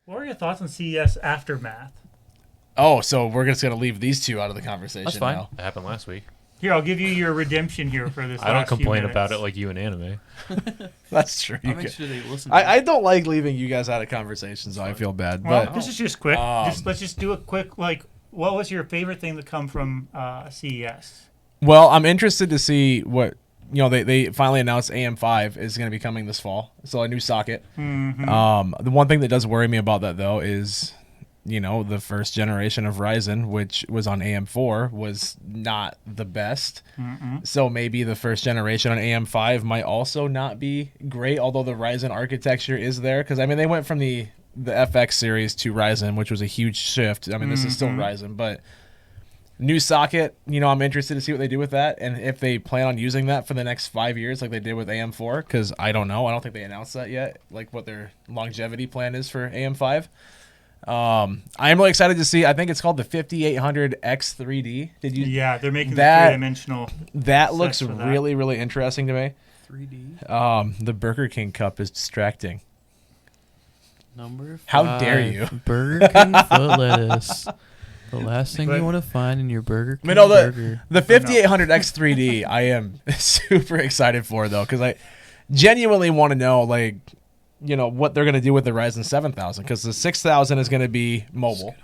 What are your thoughts on CES Aftermath? Oh, so we're just going to leave these two out of the conversation That's fine. now. That happened last week. Here, I'll give you your redemption here for this. I don't last few complain minutes. about it like you in anime. That's true. I'll You make could- sure they listen. I don't like leaving you guys out of conversations, so I feel bad. Well, But this is just quick. Let's just do a quick, what was your favorite thing to come from CES? well, I'm interested to see what they finally announced AM5 is going to be coming this fall. So a new socket. Mm-hmm. The one thing that does worry me about that though is the first generation of Ryzen, which was on AM4, was not the best. So maybe the first generation on AM5 might also not be great, although the Ryzen architecture is there. Because, I mean, they went from the FX series to Ryzen, which was a huge shift. I mean, this is still Ryzen, but new socket, I'm interested to see what they do with that. And if they plan on using that for the next 5 years like they did with AM4, because I don't know. I don't think they announced that yet, like what their longevity plan is for AM5. I'm really excited to see. I think it's called the 5800X3D. Did you? Yeah, they're making that- the three-dimensional. That sets looks for that. really, really interesting to me. 3D. The Burger King cup is distracting. Number 5. How dare you. Burger King foot lettuce. The last thing But- you want to find in your Burger King I mean, no, burger. the 5800X3D, I am super excited for though, because I genuinely want to know what they're going to do with the Ryzen 7000, because the 6000 is going to be mobile.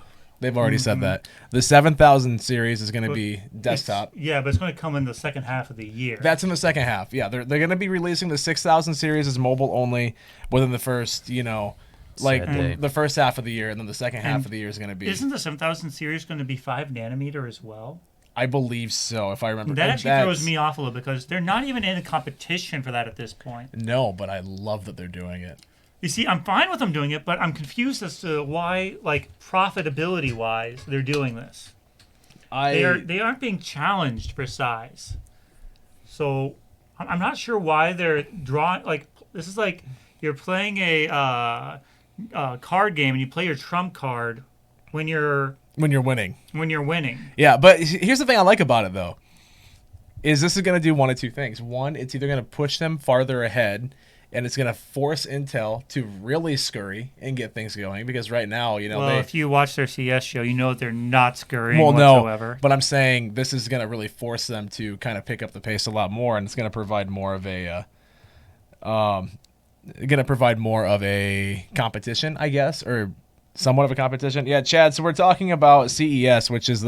They've already said that. The 7000 series is going to be desktop. Yeah, but it's going to come in the second half of the year. That's in the second half. Yeah, they're going to be releasing the 6000 series as mobile only within the first, Sad day. the first half of the year, and then the second half of the year is going to be. Isn't the 7000 series going to be 5 nanometer as well? I believe so, if I remember. That And actually throws me off a little because they're not even in a competition for that at this point. No, but I love that they're doing it. You see, I'm fine with them doing it, but I'm confused as to why, profitability-wise, they're doing this. They aren't being challenged for size. So I'm not sure why they're drawing. This is like you're playing a card game and you play your trump card when you're winning. Yeah, but here's the thing I like about it though, is this is going to do one of two things. One, it's either going to push them farther ahead, and it's going to force Intel to really scurry and get things going, because right now, if you watch their CS show, you know that they're not scurrying well, whatsoever. no, but I'm saying this is going to really force them to kind of pick up the pace a lot more, and it's going to provide more of a competition, I guess, or somewhat of a competition. Yeah, Chad. So we're talking about CES, which is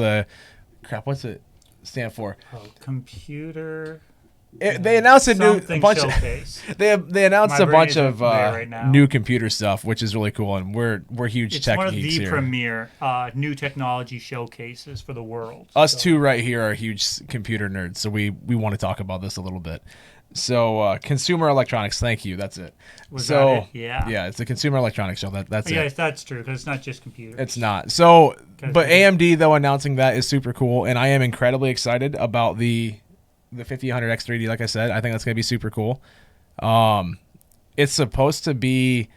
what's it stand for? Computer. They announced bunch. Showcase. They announced My a brain bunch isn't of there right now. new computer stuff, which is really cool, and we're huge It's tech one of geeks the here. premier new technology showcases for the world. Us two right here are huge computer nerds, so we want to talk about this a little bit. So consumer electronics, thank you. That's it. Was that it? Yeah. Yeah, it's the consumer electronics show. That's Yeah, it. that's true because it's not just computers. It's not. So, but Okay. AMD though announcing that is super cool, and I am incredibly excited about the 5800X3D. Like I said, I think that's gonna be super cool. It's supposed to be,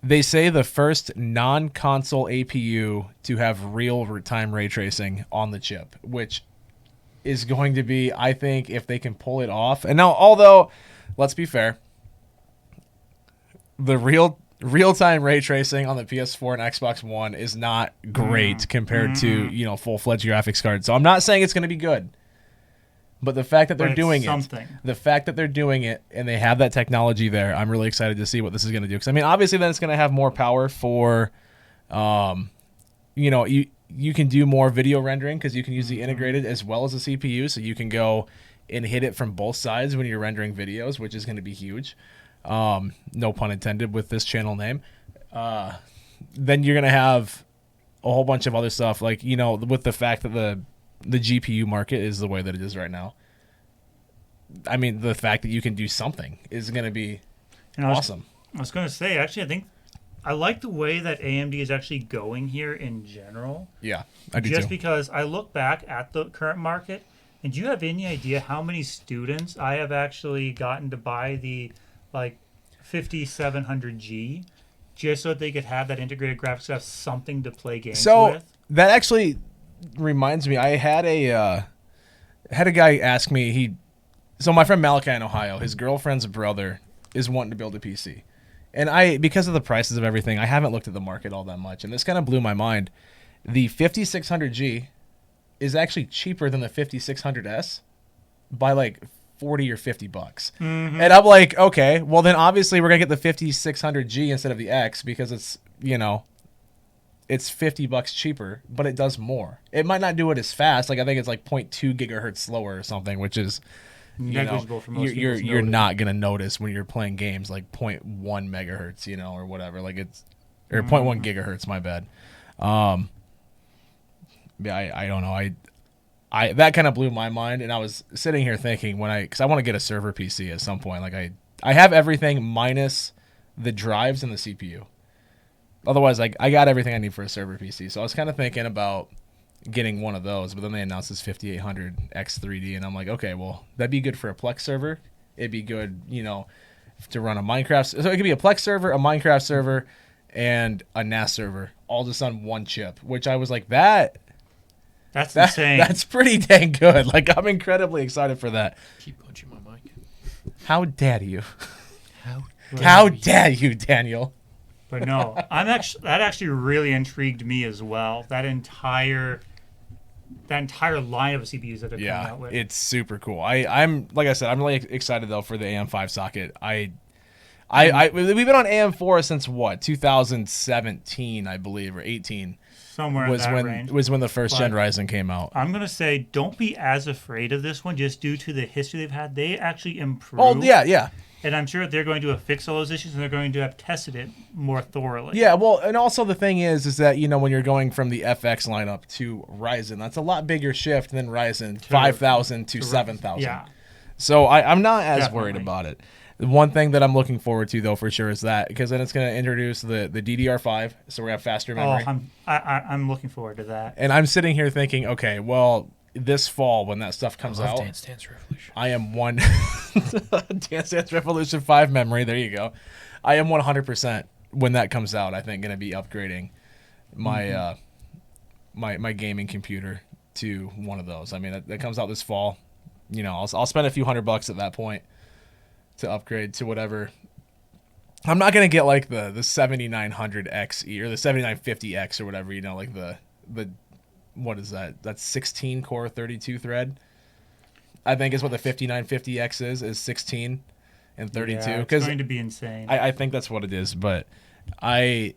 they say, the first non-console APU to have real-time ray tracing on the chip, which is going to be, I think, if they can pull it off. And now, although, let's be fair, the real-time ray tracing on the PS4 and Xbox One is not great compared to full-fledged graphics cards. So I'm not saying it's going to be good, but the fact that they're doing it, and they have that technology there, I'm really excited to see what this is going to do. Because I mean, obviously, then it's going to have more power for, you can do more video rendering because you can use the integrated as well as the CPU, so you can go and hit it from both sides when you're rendering videos, which is going to be huge. No pun intended with this channel name. Then you're going to have a whole bunch of other stuff, with the fact that the GPU market is the way that it is right now. I mean, the fact that you can do something is going to be awesome. I was going to say, actually, I think I like the way that AMD is actually going here in general. Yeah, I do Just too. because I look back at the current market, and do you have any idea how many students I have actually gotten to buy the 5700G just so that they could have that integrated graphics, have something to play games with? That actually reminds me, I had a guy ask me, so my friend Malachi in Ohio, his girlfriend's brother is wanting to build a PC. And because of the prices of everything, I haven't looked at the market all that much, and this kind of blew my mind. The 5600G is actually cheaper than the 5600S by like 40 or 50 bucks. Mm-hmm. And I'm like, okay, well then obviously we're going to get the 5600G instead of the X because it's, it's 50 bucks cheaper, but it does more. It might not do it as fast. Like I think it's like 0.2 gigahertz slower or something, which is negligible for most people. You're not going to notice when you're playing games like 0.1 megahertz, or whatever. Like it's or 0.1 gigahertz, my bad. Yeah, I don't know. I that kind of blew my mind, and I was sitting here thinking because I want to get a server PC at some point. Like I have everything minus the drives and the CPU. Otherwise, like I got everything I need for a server PC. So I was kind of thinking about getting one of those, but then they announced this 5800 X3D, and I'm like, okay, well that'd be good for a Plex server. It'd be good, to run a Minecraft. So it could be a Plex server, a Minecraft server, and a NAS server, all just on one chip. Which I was like, That's insane. That's pretty dang good. Like I'm incredibly excited for that. Keep punching my mic. How dare you? How dare you, Daniel? But no, that actually really intrigued me as well. That entire line of CPUs that they're coming out with. It's super cool. I'm like I said, I'm really excited though for the AM5 socket. We've been on AM4 since what 2017, I believe, or 18. Somewhere in that range. Was when the first gen Ryzen came out. I'm gonna say don't be as afraid of this one just due to the history they've had. They actually improved. Oh yeah. And I'm sure they're going to have fixed all those issues, and they're going to have tested it more thoroughly. Yeah, well, and also the thing is that when you're going from the FX lineup to Ryzen, that's a lot bigger shift than Ryzen 5000 to 7000. Yeah. So I'm not as Definitely. worried about it. The one thing that I'm looking forward to, though, for sure, is that because then it's going to introduce the DDR5, so we're going to have faster memory. I'm looking forward to that. And I'm sitting here thinking, okay, well, this fall when that stuff comes out, Dance Dance Revolution. I am one Dance Dance Revolution 5 memory. There you go. I am 100% when that comes out. I think going to be upgrading my my gaming computer to one of those. I mean, that comes out this fall. I'll spend a few $100 at that point to upgrade to whatever. I'm not gonna get like the 7900XE or the 7950X or whatever. Like the what is that? That's 16 core 32 thread. I think is what the 5950X is 16 and 32. Yeah, it's going to be insane. I think that's what it is, but I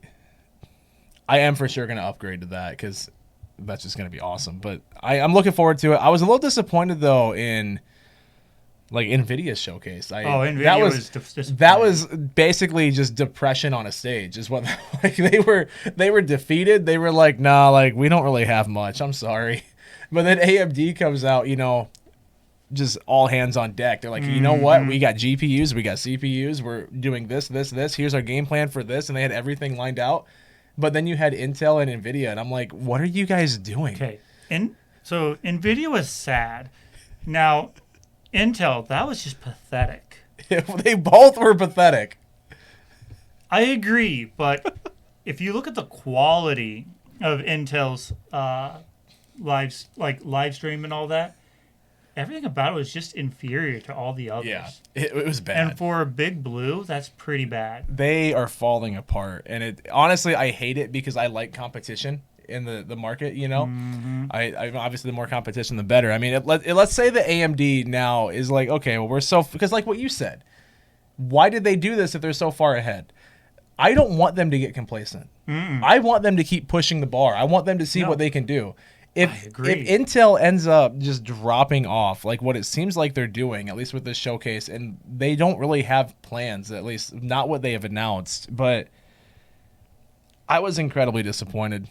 am for sure gonna upgrade to that because that's just gonna be awesome. But I'm looking forward to it. I was a little disappointed though in like NVIDIA's showcase. NVIDIA was that was basically just depression on a stage. Is what like they were defeated. They were like, nah, like we don't really have much. I'm sorry, but then AMD comes out, just all hands on deck. They're like, you know what? We got GPUs, we got CPUs. We're doing this. Here's our game plan for this, and they had everything lined out. But then you had Intel and NVIDIA, and I'm like, what are you guys doing? Okay, so NVIDIA was sad. Now. Intel, that was just pathetic. They both were pathetic. I agree, but if you look at the quality of Intel's live stream and all that, everything about it was just inferior to all the others. Yeah, it was bad. And for Big Blue, that's pretty bad. They are falling apart, and honestly, I hate it because I like competition in the market. I obviously the more competition the better. I mean, let's say the AMD now is like, okay, well because like what you said, why did they do this if they're so far ahead? I don't want them to get complacent. I want them to keep pushing the bar. I want them to see what they can do. If Intel ends up just dropping off like what it seems like they're doing, at least with this showcase, and they don't really have plans, at least not what they have announced, but I was incredibly disappointed.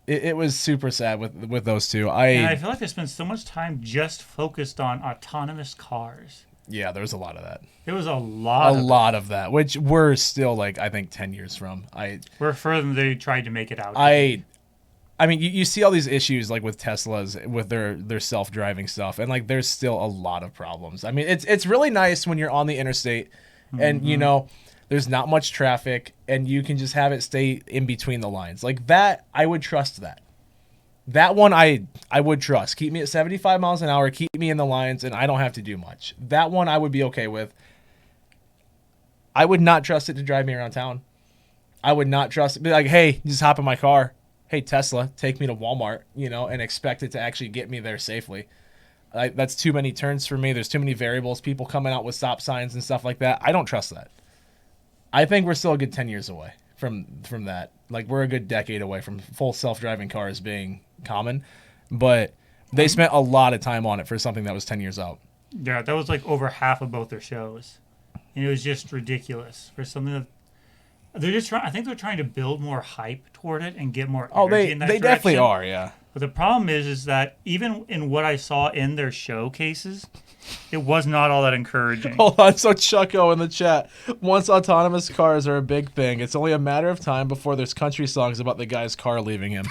It was super sad with those two. I feel like they spent so much time just focused on autonomous cars. Yeah, there was a lot of that. There was a lot of that, which we're still like I think 10 years from. We're further than they tried to make it out. I mean, you see all these issues like with Teslas with their self-driving stuff, and like there's still a lot of problems. I mean, it's really nice when you're on the interstate, and there's not much traffic, and you can just have it stay in between the lines. Like that, I would trust that. That one I would trust. Keep me at 75 miles an hour, keep me in the lines, and I don't have to do much. That one I would be okay with. I would not trust it to drive me around town. I would not trust it. Be like, hey, just hop in my car. Hey, Tesla, take me to Walmart, and expect it to actually get me there safely. That's too many turns for me. There's too many variables, people coming out with stop signs and stuff like that. I don't trust that. I think we're still a good 10 years away from that. Like, we're a good decade away from full self-driving cars being common. But they spent a lot of time on it for something that was 10 years out. Yeah, that was like over half of both their shows. And it was just ridiculous for something that they're just trying. I think they're trying to build more hype toward it and get more energy in that they direction. definitely are, yeah. But the problem is that even in what I saw in their showcases, it was not all that encouraging. Hold on, so Chucko in the chat. Once autonomous cars are a big thing, it's only a matter of time before there's country songs about the guy's car leaving him.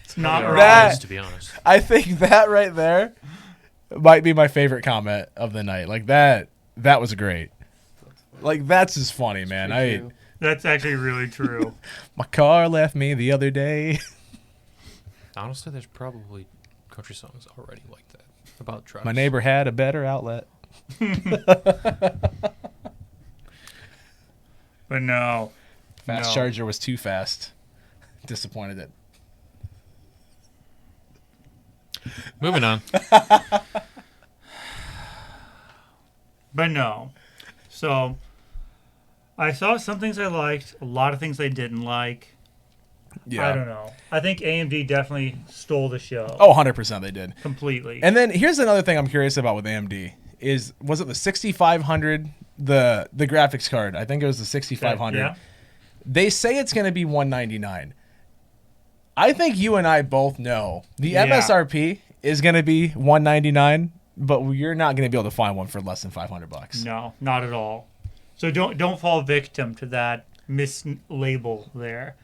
It's not That, wrong. to be honest. I think that right there might be my favorite comment of the night. Like, that was great. Like, that's just funny, man. That's actually really true. My car left me the other day. Honestly, there's probably country songs already like that about trucks. My neighbor had a better outlet. But no. Fast Charger was too fast. Disappointed it. Moving on. But no. So, I saw some things I liked, a lot of things I didn't like. Yeah. I don't know. I think AMD definitely stole the show. Oh, 100% they did. Completely. And then here's another thing I'm curious about with AMD was it the 6500, the graphics card? I think it was the 6500. Yeah. They say it's going to be $199. I think you and I both know the MSRP is going to be $199, but you're not going to be able to find one for less than $500. No, not at all. So don't fall victim to that mislabel there.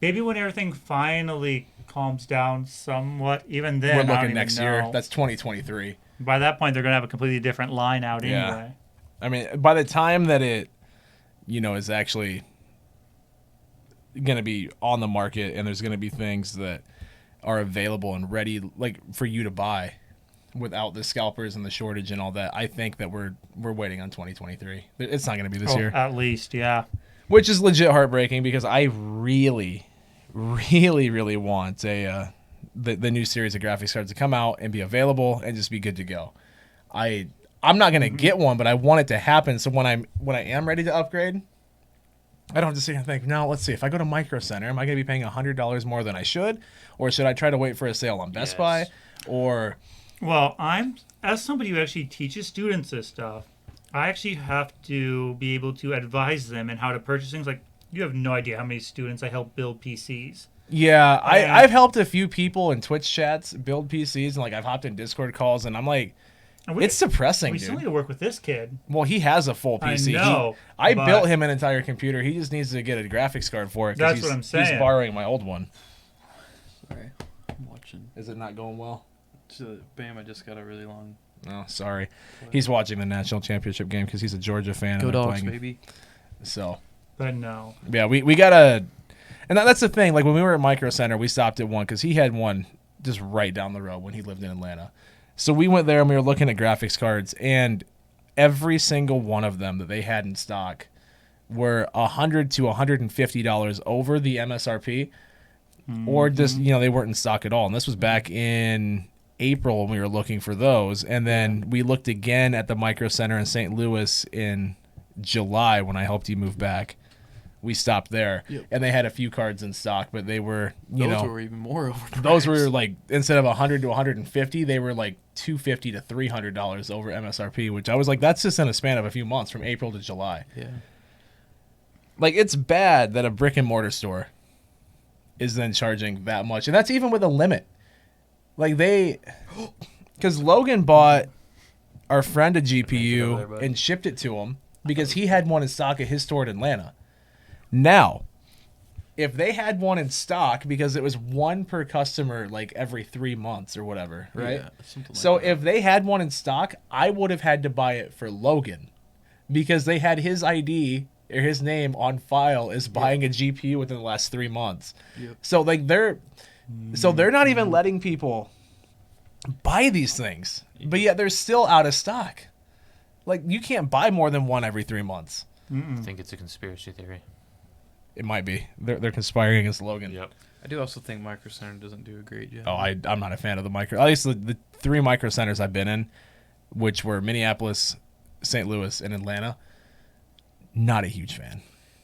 Maybe when everything finally calms down somewhat, even then, We're I don't looking even next know. year. That's 2023. By that point, they're going to have a completely different line out anyway. I mean, by the time that it, is actually going to be on the market and there's going to be things that are available and ready, like, for you to buy without the scalpers and the shortage and all that, I think that we're waiting on 2023. It's not going to be this year. At least, yeah. Which is legit heartbreaking because I really, really, really want the new series of graphics cards to come out and be available and just be good to go. I'm not gonna get one, but I want it to happen. So when I am ready to upgrade, I don't have to sit here and think, no, let's see. If I go to Micro Center, am I gonna be paying $100 more than I should, or should I try to wait for a sale on Best Buy? Or Well, as somebody who actually teaches students this stuff, I actually have to be able to advise them in how to purchase things. Like, you have no idea how many students I help build PCs. yeah, I've helped a few people in Twitch chats build PCs, and like I've hopped in Discord calls, and I'm like, it's depressing, We dude. still need to work with this kid. Well, he has a full PC. I know, I but- built him an entire computer. He just needs to get a graphics card for it. 'Cause That's what I'm saying. He's borrowing my old one. Sorry, I'm watching. Is it not going well? Bama just got a really long. Oh, sorry. He's watching the national championship game because he's a Georgia fan. Go and they're Dogs, playing. baby. So, But no. yeah, we got to... And that's the thing. Like, when we were at Micro Center, we stopped at one because he had one just right down the road when he lived in Atlanta. So we went there and we were looking at graphics cards, and every single one of them that they had in stock were $100 to $150 over the MSRP, or just, they weren't in stock at all. And this was back in April when we were looking for those. And then we looked again at the Micro Center in St. Louis in July when I helped you move back. We stopped there, and they had a few cards in stock, but they were, Those were even more overpriced. those were like, instead of $100 to $150, they were like $250 to $300 over MSRP, which I was like, that's just in a span of a few months from April to July. Yeah. Like, it's bad that a brick and mortar store is then charging that much, and that's even with a limit. Like, because Logan bought our friend a GPU and shipped it to him because he had one in stock at his store in Atlanta. Now, if they had one in stock, because it was one per customer like every 3 months or whatever, right? Yeah, something like So that. if they had one in stock, I would have had to buy it for Logan because they had his ID or his name on file as buying a GPU within the last 3 months. Yep. So like they're not even letting people buy these things, but yet they're still out of stock. Like, you can't buy more than one every 3 months. I think it's a conspiracy theory. It might be. They're conspiring against Logan. Yep. I do also think Micro Center doesn't do a great job. Oh, I'm not a fan of the micro. At least the 3 micro centers I've been in, which were Minneapolis, St. Louis, and Atlanta, not a huge fan.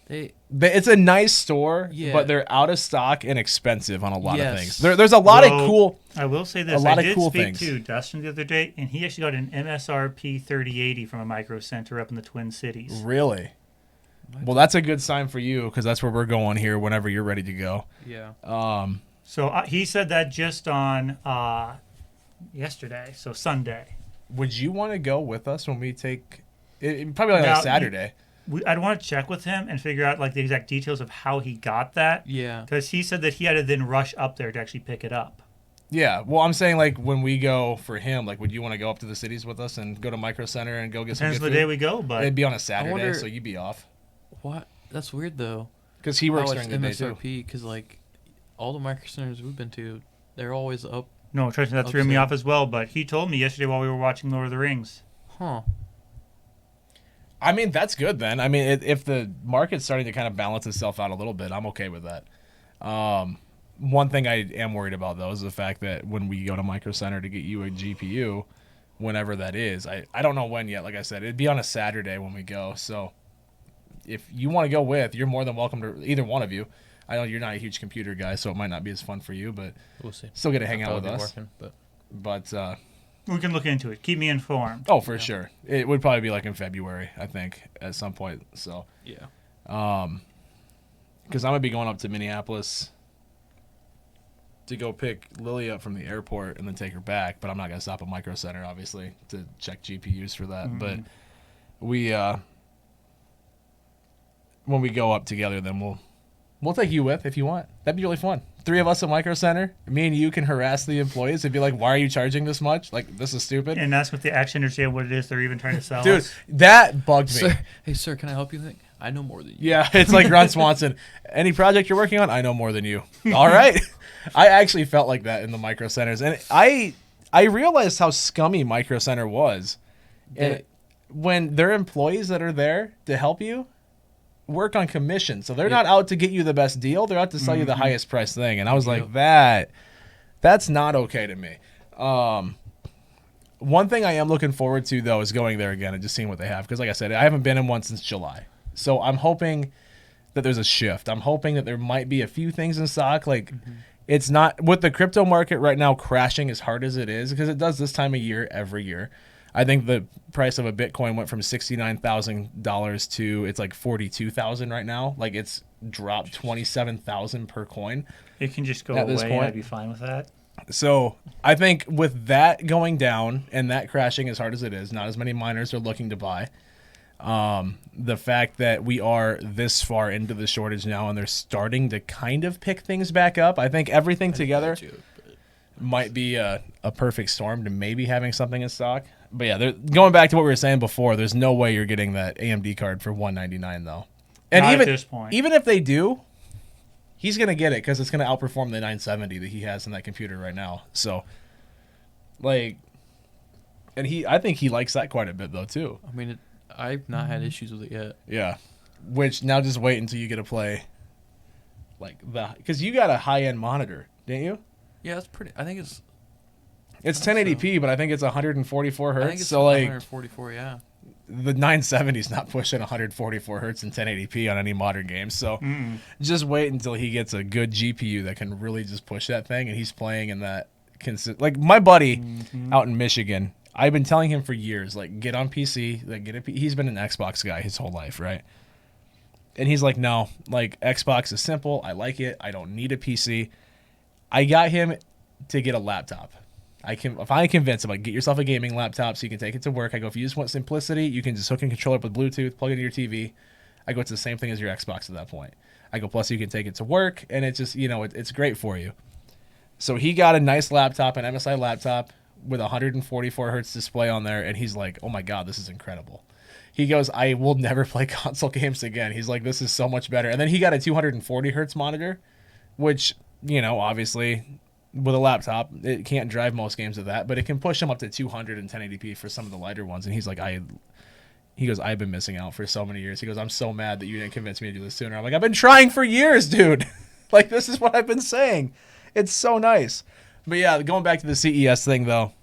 It's a nice store, but they're out of stock and expensive on a lot of things. There's a lot of cool. I will say this: I did speak to Dustin the other day, and he actually got an MSRP 3080 from a Micro Center up in the Twin Cities. Really? Well, that's a good sign for you because that's where we're going here whenever you're ready to go. Yeah. So he said that just on yesterday, so Sunday. Would you want to go with us when we take it? Probably like Saturday. I'd want to check with him and figure out like the exact details of how he got that. Yeah. Because he said that he had to then rush up there to actually pick it up. Yeah. Well, I'm saying like when we go for him, like would you want to go up to the cities with us and go to Micro Center and go get some good food? Depends the day we go, but it'd be on a Saturday, so you'd be off. What? That's weird though. Because he works during the day too. MSRP, because like all the Micro Centers we've been to, they're always up. No, trust me, that threw me off as well. But he told me yesterday while we were watching Lord of the Rings. Huh. I mean, that's good then. I mean, if the market's starting to kind of balance itself out a little bit, I'm okay with that. One thing I am worried about, though, is the fact that when we go to Micro Center to get you a GPU, whenever that is, I don't know when yet. Like I said, it'd be on a Saturday when we go. So if you want to go with, you're more than welcome to either one of you. I know you're not a huge computer guy, so it might not be as fun for you, but we'll see. Still get to hang out with us. Working, but we can look into it. Keep me informed. Oh, for sure. It would probably be like in February, I think, at some point. So yeah. Because I'm gonna be going up to Minneapolis to go pick Lily up from the airport and then take her back. But I'm not gonna stop at Micro Center, obviously, to check GPUs for that. But we when we go up together, then we'll take you with if you want. That'd be really fun. 3 of us at Micro Center. Me and you can harass the employees and be like, why are you charging this much? Like, this is stupid. And ask if they actually understand what it is they're even trying to sell Dude, us. that bugged me. Sir, hey, sir, can I help you? I know more than you. Yeah, it's like Ron Swanson. Any project you're working on, I know more than you. All right. I actually felt like that in the Micro Centers. And I realized how scummy Micro Center was. And when their employees that are there to help you work on commission. So they're not out to get you the best deal. They're out to sell you the highest price thing. And I was like, that's not okay to me. One thing I am looking forward to, though, is going there again and just seeing what they have. Because like I said, I haven't been in one since July. So I'm hoping that there's a shift. I'm hoping that there might be a few things in stock. Like it's not with the crypto market right now crashing as hard as it is, because it does this time of year every year. I think the price of a Bitcoin went from $69,000 to it's like $42,000 right now. Like it's dropped $27,000 per coin. It can just go away and I'd be fine with that. So I think with that going down and that crashing as hard as it is, not as many miners are looking to buy. The fact that we are this far into the shortage now and they're starting to kind of pick things back up. I think everything together might be a perfect storm to maybe having something in stock. But yeah, going back to what we were saying before, there's no way you're getting that AMD card for $199 though. And not even at this point. Even if they do, he's gonna get it because it's gonna outperform the 970 that he has in that computer right now. So, like, and I think he likes that quite a bit though too. I mean, I've not had issues with it yet. Yeah, which now just wait until you get to play, like because you got a high end monitor, didn't you? Yeah, it's pretty. I think it's. It's 1080p, but I think it's 144 hertz. I think it's so like 144, yeah. The 970 is not pushing 144 hertz and 1080p on any modern game. So just wait until he gets a good GPU that can really just push that thing, and he's playing in that. Like my buddy out in Michigan, I've been telling him for years, like get on PC, like he's been an Xbox guy his whole life, right? And he's like, no, like Xbox is simple. I like it. I don't need a PC. I got him to get a laptop. If I convince him, like, get yourself a gaming laptop so you can take it to work. I go, if you just want simplicity, you can just hook and control it up with Bluetooth, plug it into your TV. I go, it's the same thing as your Xbox at that point. I go, plus you can take it to work, and it's just, it's great for you. So he got a nice laptop, an MSI laptop with 144 hertz display on there, and he's like, oh my God, this is incredible. He goes, I will never play console games again. He's like, this is so much better. And then he got a 240 hertz monitor, which, obviously with a laptop, it can't drive most games of that, but it can push them up to 200 and 1080p for some of the lighter ones. And he's like, He goes, I've been missing out for so many years. He goes, I'm so mad that you didn't convince me to do this sooner. I'm like, I've been trying for years, dude. Like, this is what I've been saying. It's so nice. But yeah, going back to the CES thing, though.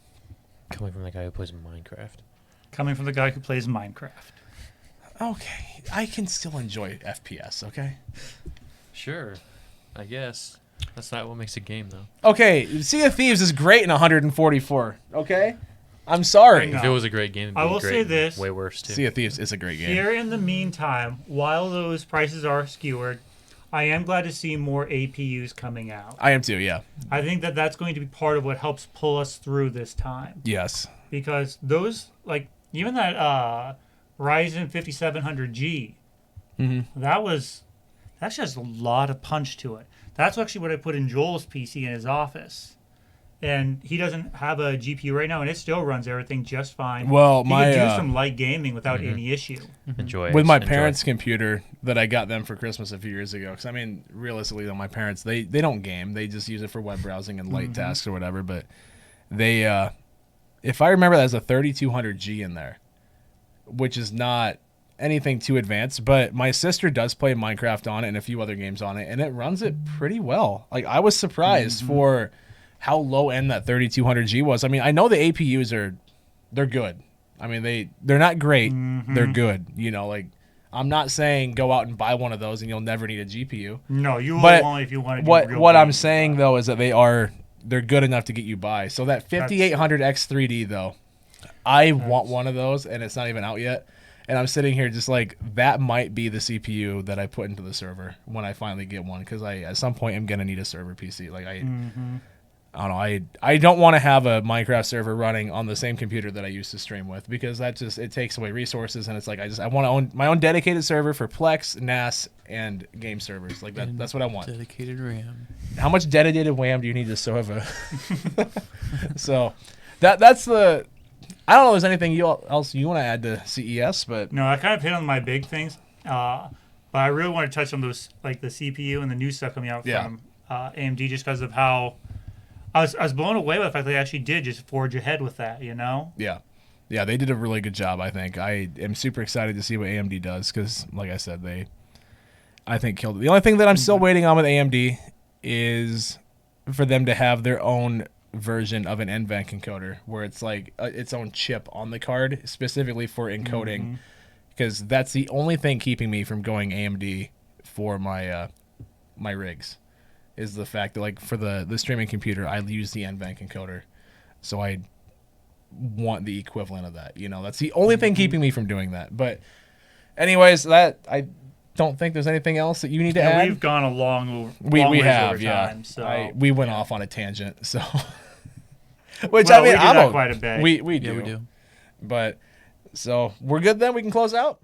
Coming from the guy who plays Minecraft. Coming from the guy who plays Minecraft. Okay, I can still enjoy FPS, okay? Sure, I guess. That's not what makes a game, though. Okay, Sea of Thieves is great in 144, okay? I'm sorry. No. If it was a great game, it'd be I will great say and this. way worse, too. Sea of Thieves is a great game. Here in the meantime, while those prices are skewered, I am glad to see more APUs coming out. I am too, yeah. I think that that's going to be part of what helps pull us through this time. Yes. Because those, like, even that Ryzen 5700G, that's just a lot of punch to it. That's actually what I put in Joel's PC in his office. And he doesn't have a GPU right now, and it still runs everything just fine. Well, he my can do some light gaming without any issue. with my parents' computer that I got them for Christmas a few years ago. Because I mean, realistically, though, my parents they don't game; they just use it for web browsing and light tasks or whatever. But they, if I remember, there's a 3200G in there, which is not anything too advanced. But my sister does play Minecraft on it and a few other games on it, and it runs it pretty well. Like, I was surprised for how low end that 3200G was. I mean, I know the APUs they're good. I mean, they're not great. They're good. You know, like, I'm not saying go out and buy one of those and you'll never need a GPU. No, you will only if you want to do what I'm saying though is that they're good enough to get you by. So that 5800X3D though, I want one of those, and it's not even out yet. And I'm sitting here just like, that might be the CPU that I put into the server when I finally get one, because I at some point am gonna need a server PC. Like I don't know. I don't want to have a Minecraft server running on the same computer that I used to stream with, because it takes away resources, and it's like I want to own my own dedicated server for Plex, NAS, and game servers. Like that's what I want. Dedicated RAM. How much dedicated RAM do you need to serve? So that's the. I don't know if there's anything else you want to add to CES, but no, I kind of hit on my big things. But I really want to touch on those, like the CPU and the new stuff coming out from AMD, just because of how. I was blown away by the fact they actually did just forge ahead with that, you know? Yeah, they did a really good job, I think. I am super excited to see what AMD does because, like I said, I think, killed it. The only thing that I'm still waiting on with AMD is for them to have their own version of an NVENC encoder where it's like its own chip on the card specifically for encoding, because that's the only thing keeping me from going AMD for my rigs. Is the fact that, like, for the streaming computer, I use the NVENC encoder, so I want the equivalent of that. You know, that's the only thing keeping me from doing that. But, anyways, I don't think there's anything else that you need to add. We've gone a long we have, over yeah. time, so. We went off on a tangent, so. Which I mean, we do that quite a bit. We do. Yeah, we do. But so we're good then. We can close out.